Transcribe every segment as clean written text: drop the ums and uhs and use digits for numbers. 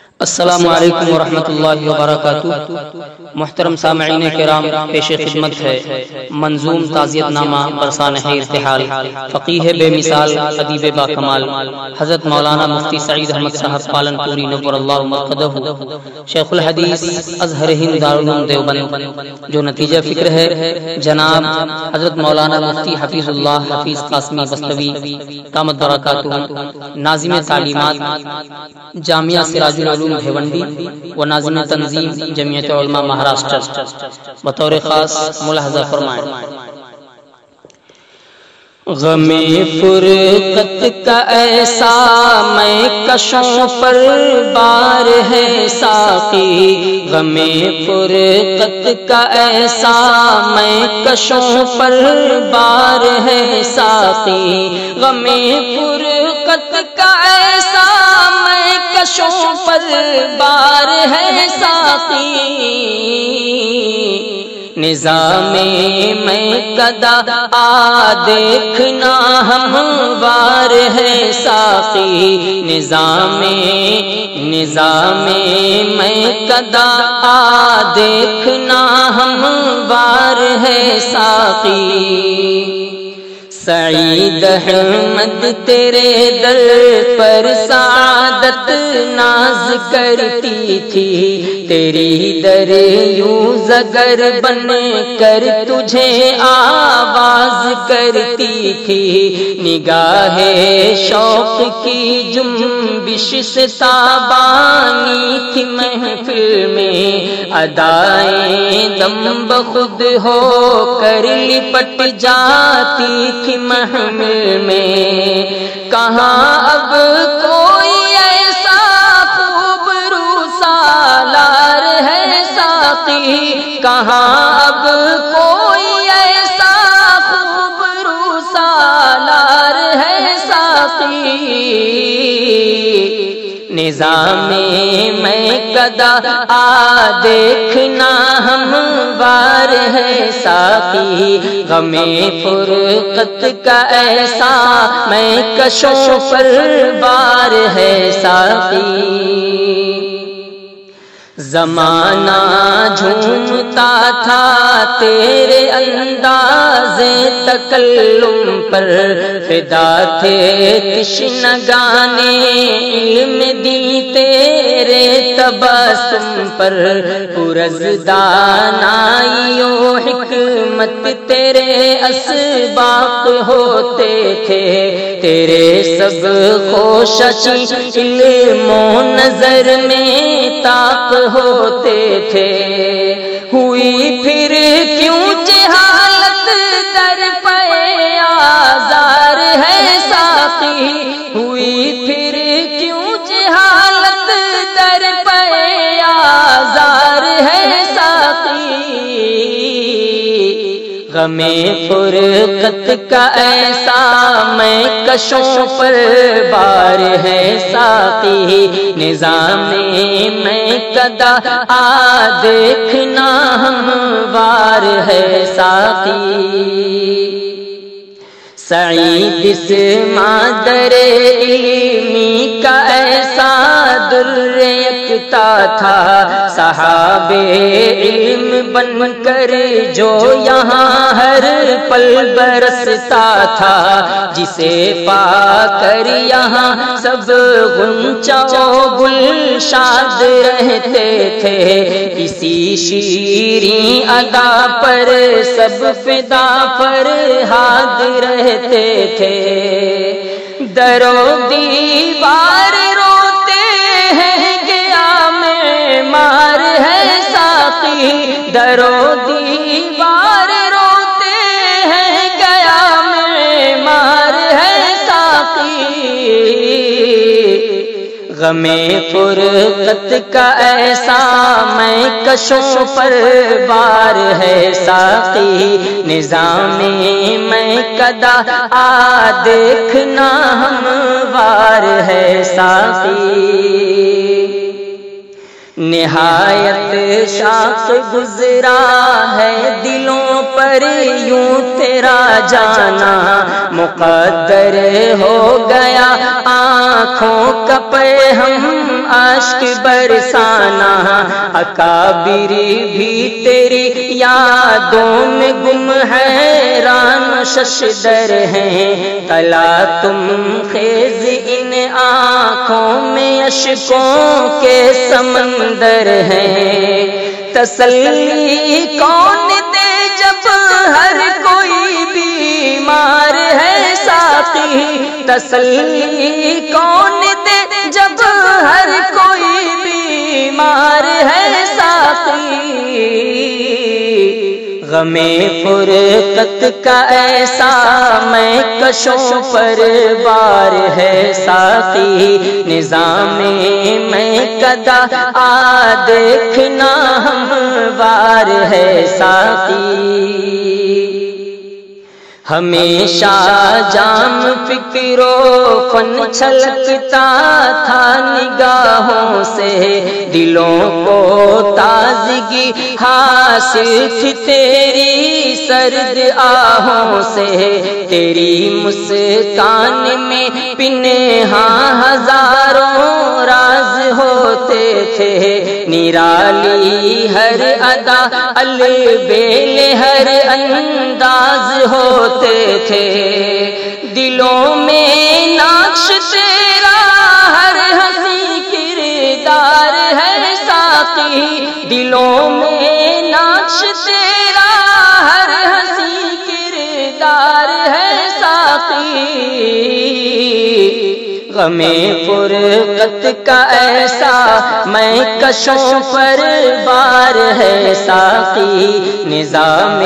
السلام علیکم ورحمۃ اللہ وبرکاتہ۔ محترم سامعین کرام، پیش خدمت ہے منظوم تعزیت نامہ برسانہ ارتحال فقیہ بے مثال ادیب با کمال حضرت مولانا مفتی سعید احمد صاحب پالن پوری نور اللہ مرقدہ، شیخ الحدیث ازہر ہند دارالعلوم دیوبند، جو نتیجہ فکر ہے جناب حضرت مولانا مفتی حفیظ اللہ حفیظ قاسمی بستوی دامت برکاتہ، ناظم تعلیمات جامعہ سراج العلوم بھیونڈی و ناظم تنظیم جمعیت علماء مہاراشٹر، بطور خاص ملاحظہ فرمائیں۔ غم فرقت کا ایسا میں کشوں پر بار ہے ساقی، غم فرقت کا ایسا میں کشوں پر بار ہے ساقی، غم فرقت کا ایسا میں کشوں پر بار ہے ساقی، نظام میں قدا دیکھنا ہموار ہے ساقی، نظام میں قدا دیکھنا ہموار ہے ساقی، سعید احمد تیرے در پر سعادت ناز کرتی تھی، تیری در یوں زگر بن کر تجھے آواز کرتی تھی، نگاہ شوق کی جنبش سے تابانی تھی محفل میں، ادائیں دم بخود ہو کر لپٹ جاتی تھی محمل میں، کہاں اب کوئی ایسا خوب رو سالار ہے ساقی، کہاں اب کوئی ایسا خوب رو سالار ہے ساقی، نظام میں قدا دیکھنا ہموار ہے ساقی، غم فرقت کا ایسا میں کشوں پر بار ہے ساقی، زمانہ جھومتا تھا تیرے انداز تکلم پر، فدا تھے تشنگانے علم دی تیرے تبسم پر، پرز دانائی و حکمت تیرے اسباق ہوتے تھے، تیرے سب خوشچی علم و نظر میں طاق ہوتے تھے، ہوئی پھر کیوں جہالت در پہ آزار ہے ساقی، ہوئی پھر کیوں جہالت در پہ آزار ہے ساقی، غم فرقت کا ایسا میں کشوں پر بار ہے ساقی، نظام میں قدا دیکھنا ہموار ہے ساقی، سعید اس مادر علمی کا ایسا در یکتا تھا، صحاب علم بن کر جو یہاں ہر پل برستا تھا، جسے پا کر یہاں سب غنچہ و گل شاد رہتے تھے، اسی شیریں ادا پر سب فدا فرہاد رہتے تھے، درو دیوار روتے ہیں گیا میں مار ہے ساقی، درو دیوار روتے ہیں گیا میں مار ہے ساقی، غم فرقت کا ایسا میں کشوں پر بار ہے ساقی، نظام میں قدا دیکھنا ہموار ہے ساقی، نہایت شاخ گزرا ہے دلوں پر یوں تیرا جانا، مقدر ہو گیا آنکھوں کا پہ ہم اشک برسانا، اکابر بھی تیری یادوں میں گم حیران ششدر ہیں، تلا تم خیز ان آنکھوں میں اشکوں کے سمندر ہیں، تسلی کون دے جب ہر کوئی بیمار ہے ساقی، تسلی کون دے جب ہر کوئی بیمار ہے ساقی، غم فرقت کا ایسا میں کشوں پر بار ہے ساقی، نظام میں کدا آ دیکھنا ہموار ہے ساقی، ہمیشہ جام فکر و فن چھلکتا تھا نگاہوں سے، دلوں کو تازگی حاصل تھی تیری سرد آہوں سے، تیری مسکان میں پنہاں ہزاروں راز ہوتے تھے، نرالی ہر ادا البیل ہر انداز ہوتے تھے، دلوں میں نقش تیرا ہر ہنسی کردار ہے ساقی، دلوں میں نقش تیرا ہر ہنسی کردار ہے ساقی، غم فرقت کا ایسا میں کشوں پر بار ہے ساقی، نظام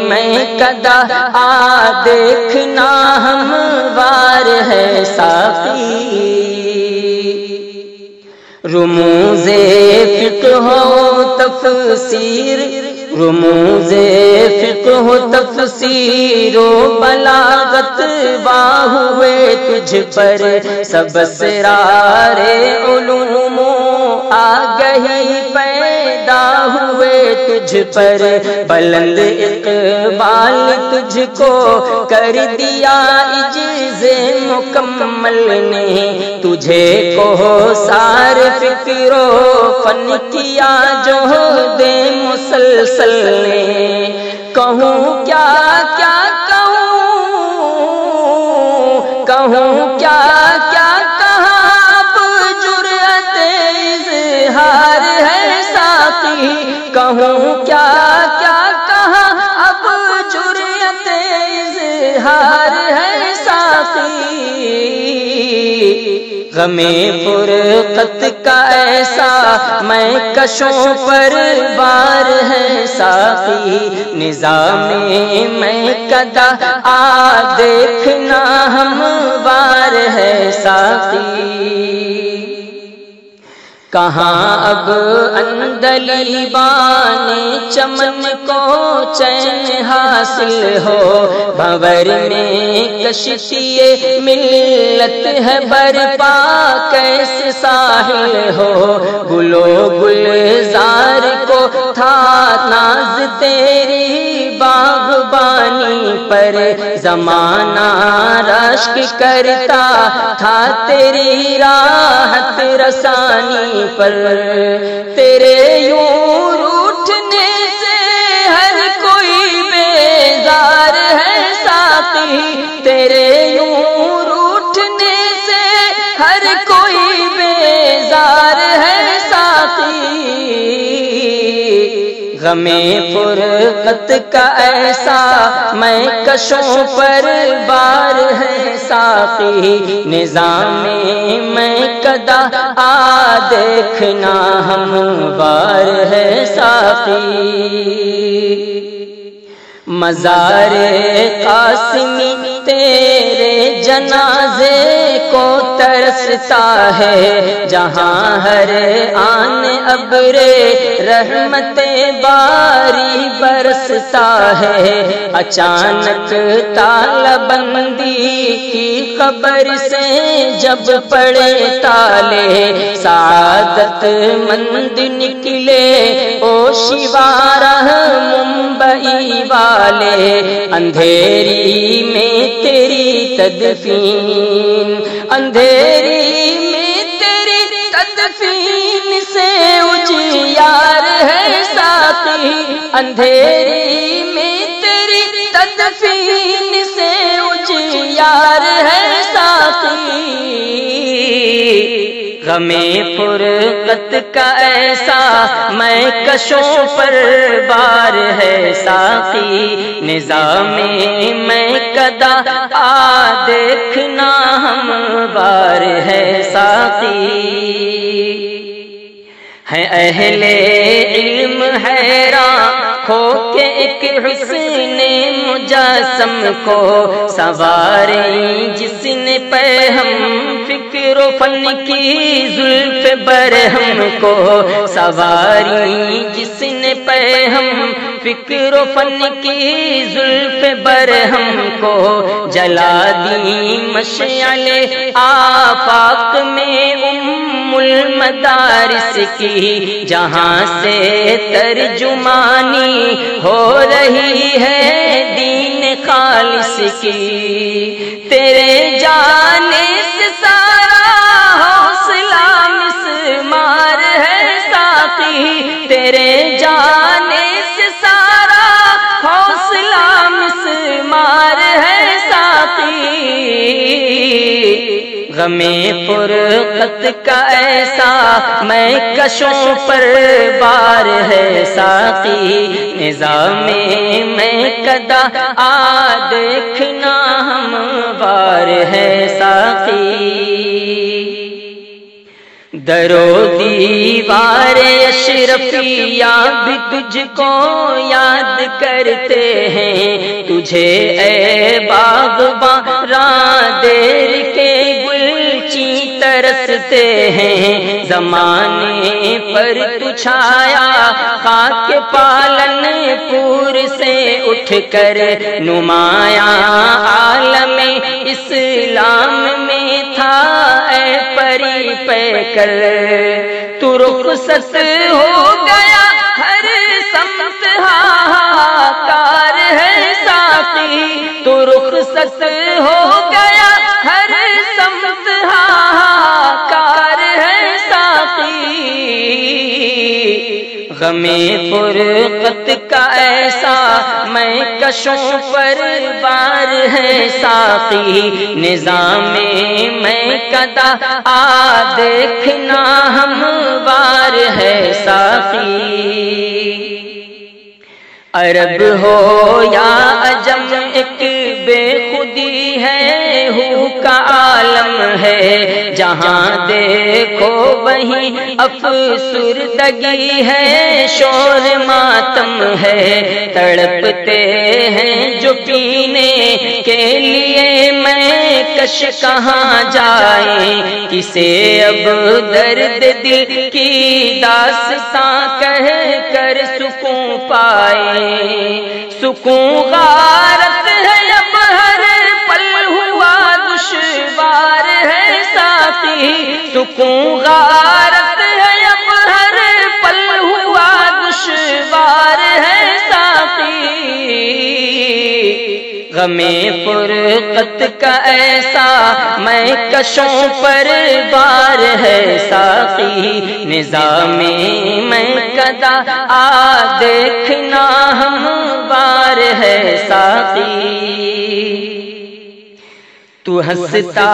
میں کدا آ دیکھنا ہموار ہے ساقی، رموز فقہ و تفسیر، رموز فقہ و تفسیر و بلاغت واہ ہوئے تجھ پر، سب اسرار علوم و آگہی پیدا ہوئے تجھ پر، بلند اقبال تجھ کو کر دیا عجز مکمل نے، تجھے کو سار فکر و فن کیا جہد مسلسل نے، کہوں کیا کیا کہوں کیا کیا کہاں اب جرأت اظہار ہے ساقی، کہوں کیا کیا کہاں اب جرأت اظہار ہے ساقی، غم فرقت کا ایسا میں کشوں پر بار ہے ساقی، نظام میں کدا آ دیکھنا ہموار ہے ساقی، کہاں اب عندلیبان چمن کو چین حاصل ہو، بھنور میں کشتی ملت ہے برپا کیسے ساحل ہو، گلو گلزار کو تھا ناز تیری باغبانی پر، زمانہ رشک کرتا تھا تیری راحت رسانی پر، تیرے یوں روٹھنے سے ہر کوئی بیزار ہے ساقی، تیرے یوں روٹھنے سے ہر کوئی بیزار ہے ساقی، غم فرقت کا ایسا میں کشوں پر بار ہے ساقی، نظام میں کدا آ دیکھنا ہموار ہے ساقی، مزار قاسمی تیرے جنازے کو ترستا ہے، جہاں ہر آن ابر رحمت باری برستا ہے، اچانک تالا بندی کی خبر سے جب پڑے تالے، سعادت مند نکلے او شیوارہ ممبئی والے، اندھیری میں تیری تدفین، اندھیری میں تیری تدفین تدفین سے اجیار ہے ساقی، اندھیری میں تیری تدفین سے اجیار ہے ساقی، غم فرقت کا ایسا میں کشوں پر بار ہے ساقی، نظام میں کدا آ دیکھنا ہم بار ہے ساقی، ہے اہل علم حیران کھو کے ایک حسن مجسم کو سواری، جس نے پہ ہم فکر و فن کی زلف برہم کو سواری، جس نے پہ ہم فکر و فن کی زلف برہم کو جلا دی مشعل آفاق میں ام المدارس کی، جہاں سے ترجمانی ہو رہی ہے دین خالص کی، تیرے جانے سے سارا حوصلہ مسمار ہے ساقی، تیرے جانے سے سارا حوصلہ مسمار ہے ساقی، غم فرقت کا ایسا میں کشوں پر بار ہے ساقی، نظام میں کدا آ دیکھنا ہم بار ہے ساقی، درو دیوار اشرفیہ بھی تجھ کو یاد کرتے ہیں، تجھے اے باغباں دیر کے گلچی ترستے ہیں، زمانے پر تو چھایا خاک پالن پور سے اٹھ کر، نمایاں عالم اسلام میں تھا اے پری پہ کر، تو رخصت ہو گیا ہر سمت ہاہاکار ہے ساقی، تو رخصت ہو گیا ہر سمت ہاہاکار ہے ساقی، غم فرقت کا ایسا میں کشوں پر بار ہے ساقی، نظام میں کدا آ دیکھنا ہم بار ہے ساقی، عرب ہو یا عجم ایک بے خودی ہے، ہو کا عالم ہے، جہاں دیکھو وہیں افسردگی ہے، شور ماتم ہے، تڑپتے ہیں جو پینے کے لیے میں کش کہاں جائیں، کسے اب درد دل کی داستاں کہہ کر سکون پائے، سکون غارت ہے اب ہر پل ہوا دشوار ہے ساقی، سکون غارت ہے اب ہر پل ہوا دشوار ہے ساقی، غم فرقت کا ایسا میں کشوں پر بار ہے ساقی، نظام میں کدا آ دیکھنا ہم بار ہے ساقی، تو ہنستا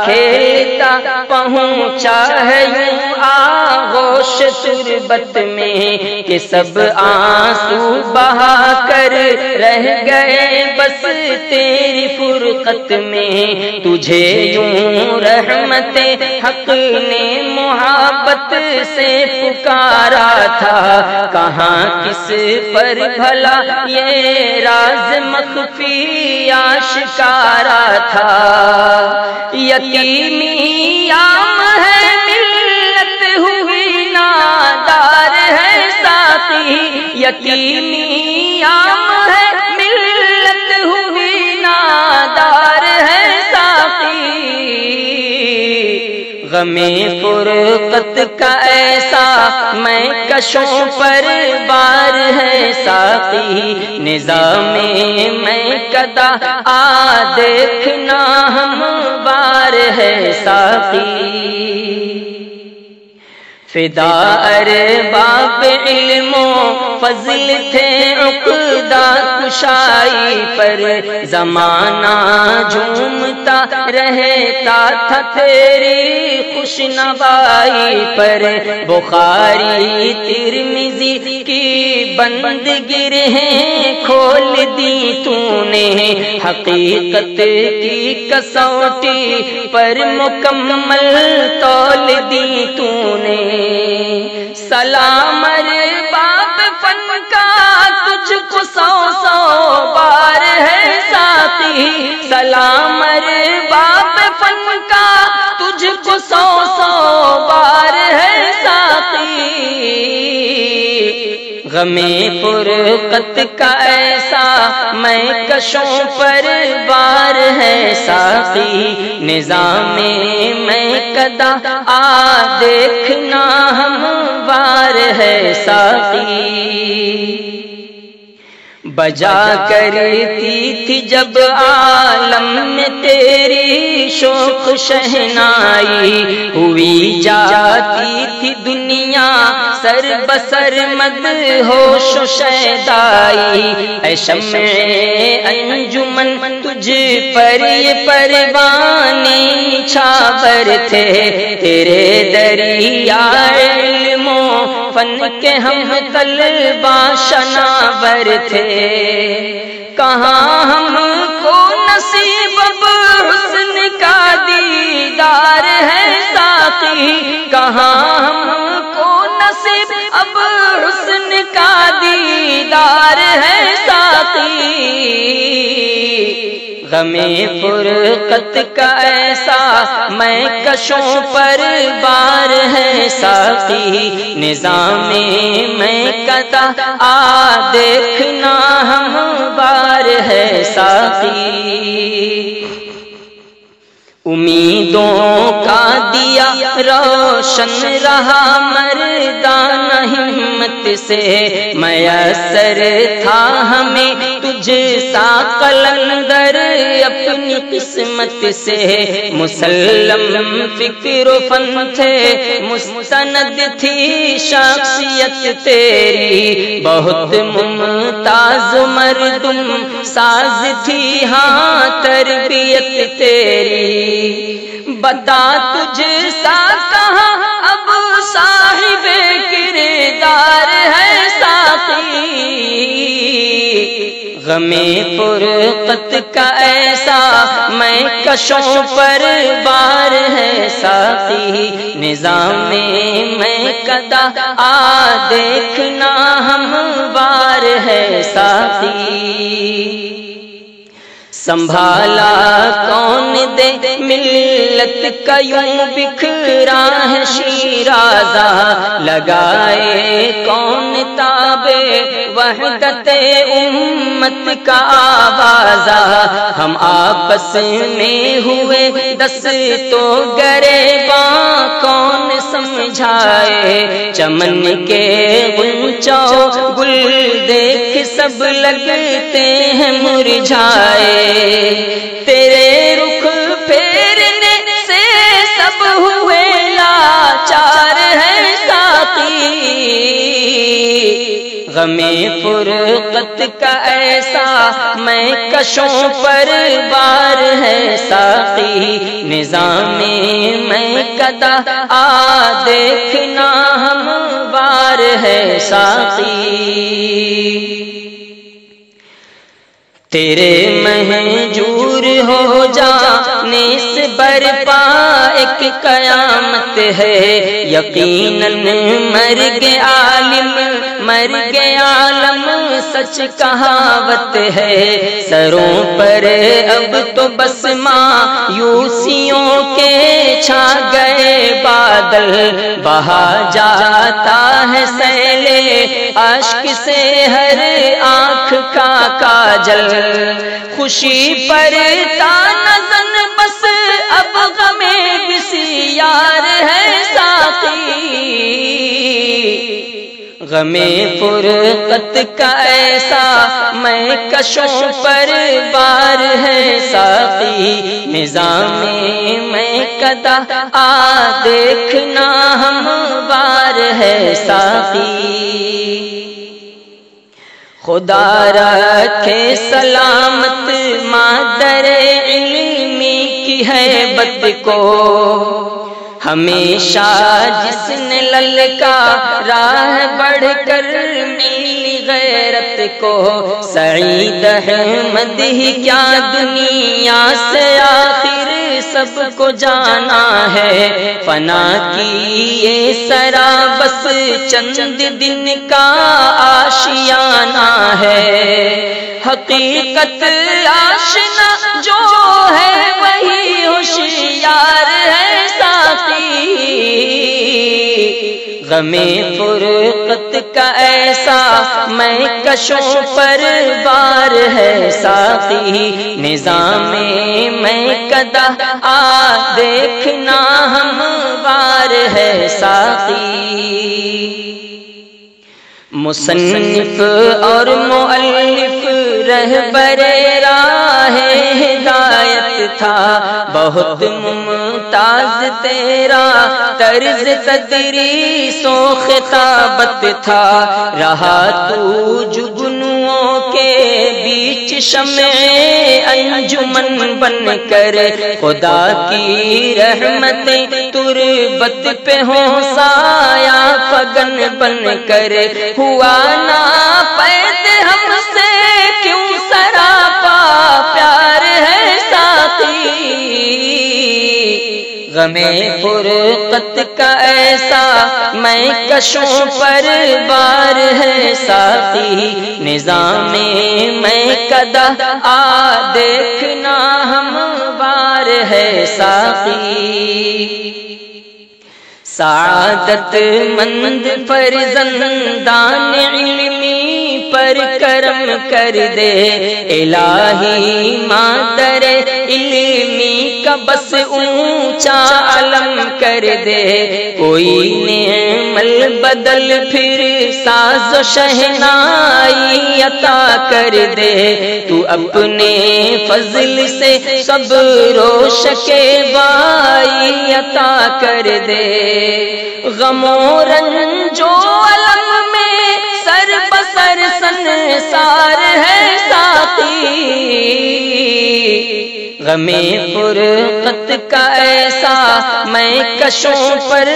کھیلتا پہنچا ہے یوں آغوش تربت میں، کہ سب آنسو بہا کر رہ گئے بس تیری فرقت میں، تجھے یوں رحمت حق نے محبت سے پکارا تھا، کہاں کس پر بھلا یہ راز مخفی آشکارا تھا، یتیمی عام ہے ملت ہوئی نادار ہے ساقی، یتیمی عام ہے ملت ہوئی نادار ہے ساقی، غم فرقت کا ایسا میں کشوں پر بار ہے ساقی، نظام میں کدا آ دیکھنا ہم بار ہے ساقی، فدا ارباب علم و فضل تھے عقدہ کشائی پر، زمانہ جھومتا رہتا تھا تیری خوش نوائی پر، بخاری ترمذی کی بند گرہیں کھول دی تو نے، حقیقت کی کسوٹی پر مکمل تول دی تو نے، سلام ارباب فن کا تجھ کو سو سو بار ہے ساتھی، سلام ارباب فن کا تجھ کو سو سو بار ہے ساتھی، غم فرقت کا ایسا میں کشوں پر بار ہے ساقی، نظام میں کدا آ دیکھنا ہموار ہے ساقی، بجا کرتی تھی جب عالم میں تیری شوق شہنائی، ہوئی جاتی تھی دنیا سر بسر مدہوش و شیدائی، اے شمع انجمن تجھ پر یہ پروانے چھاور تھے، تیرے دریا علم و فن کے ہم طلبہ شناور تھے، کہاں ہم کو نصیب اب حسن کا دیدار ہے ساقی، کہاں ہم کو نصیب اب حسن کا دیدار ہے ساقی، غم فرقت کا ایسا میں کشوں پر بار ہے ساقی، نظام میں کدا آ دیکھنا ہموار ہے ساقی، امیدوں کا دیا روشن رہا مردانہ ہمت سے، میسر تھا ہمیں تجھ سا قلندر اپنی قسمت سے، مسلم فکر و فن تھے مستند تھی شخصیت تیری، بہت ممتاز مردم ساز تھی ہاں تربیت تیری، بتا تجھ سا کہاں اب صاحب کردار ہے ساقی، غم فرقت کا ایسا میں کشوں پر بار ہے ساقی، نظام میں کدا آ دیکھنا ہموار ہے ساقی، سنبھالا کون دے ملت کا یوں بکھرا ہے شیرازہ، لگائے کون تابے وحدت امت کا آوازہ، ہم آپس میں ہوئے دستو گریباں کون سمجھائے، چمن کے غنچوں گل دیکھ سب لگتے ہیں مرجھائے، تیرے رخ پھیرنے سے سب ہوئے لاچار ہے ساقی، غم فرقت کا ایسا میں کشوں پر بار ہے ساقی، نظام میں کدا آ دیکھنا ہموار ہے ساقی، تیرے مہجور ہو جانے سے برپا ایک قیامت ہے، یقیناً مرگ عالم مرگ عالم سچ کہاوت ہے، سروں پر اب تو بس مایوسیوں کے چھا گئے بادل، بہا جاتا ہے سیلے اشک سے ہر آنکھ کا کاجل، خوشی پر تانزن بس اب غم بسیار ہے ساقی، غمِ فرقت کا ایسا میں کشوں پر بار ہے ساقی، نظام میں کدا آ دیکھنا ہموار ہے ساقی۔ خدا رکھے سلامت مادر علمی کی ہیبت کو، ہمیشہ جس نے للکا راہ بڑھ کر ملی غیرت کو، سعید احمد ہی کیا دنیا سے آخر سب کو جانا ہے، فنا کی یہ سرا بس چند دن کا آشیانہ ہے، حقیقت آشنا جو ہے وہی ہوشیار ہے ساقی، غمِ فرقت کا ایسا میں کشوں پر بار ہے ساقی، نظام میں کدا آ دیکھنا ہموار ہے ساقی۔ مصنف اور مؤلف رہبر راہ ہدایت تھا، بہت ممتاز تیرا طرز تدریس و خطابت تھا، رہا تو جگنوں کے بیچ شمع انجمن بن کر، خدا کی رحمتیں تربت پہ ہوں سایہ فگن بن کر، ہوا نا پید ہم سے کیوں سراپا پیار ہے ساقی، غمِ فرقت کا ایسا میں کشوں پر بار ہے ساقی، نظام میں کدا آ دیکھنا ہموار ہے ساقی۔ سعادت مند فرزندان علمی پر کرم کر دے، الہی مادر علمی کا بس اونچا علم کر دے، کوئی نعم البدل پھر ساز و شہنائی عطا کر دے، تو اپنے فضل سے صبر و شکیبائی عطا کر دے، غم و رنج و الم میں سر بسر سنسار ہے ساقی، غمِ فرقت کا ایسا میں کشوں پر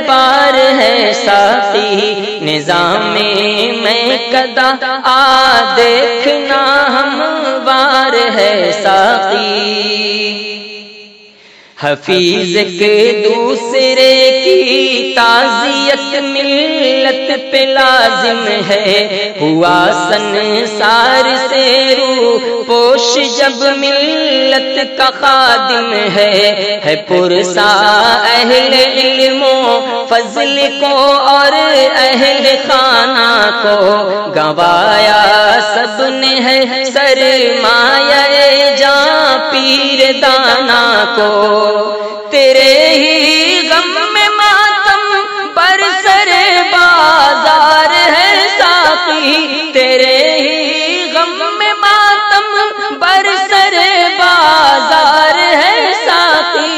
بار ہے ساقی، نظام میں کدا آ دیکھنا ہموار ہے ساقی۔ حفیظ کے دوسرے کی تعزیت ملت پہ لازم ہے، ہوا سنسار سے روح پوش جب ملت کا خادم ہے پرسا اہل علم و فضل کو اور اہل خانہ کو، گوایا سب نے ہے سرمایہ جاں پیر دانا کو، تیرے ہی غم میں ماتم برسر بازار ہے ساقی، تیرے ہی غم میں ماتم برسر بازار ہے ساقی،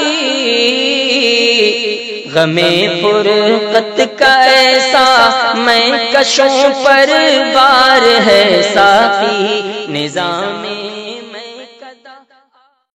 غمِ فرقت کا ایسا میں کشوں پر بار ہے ساقی، نظام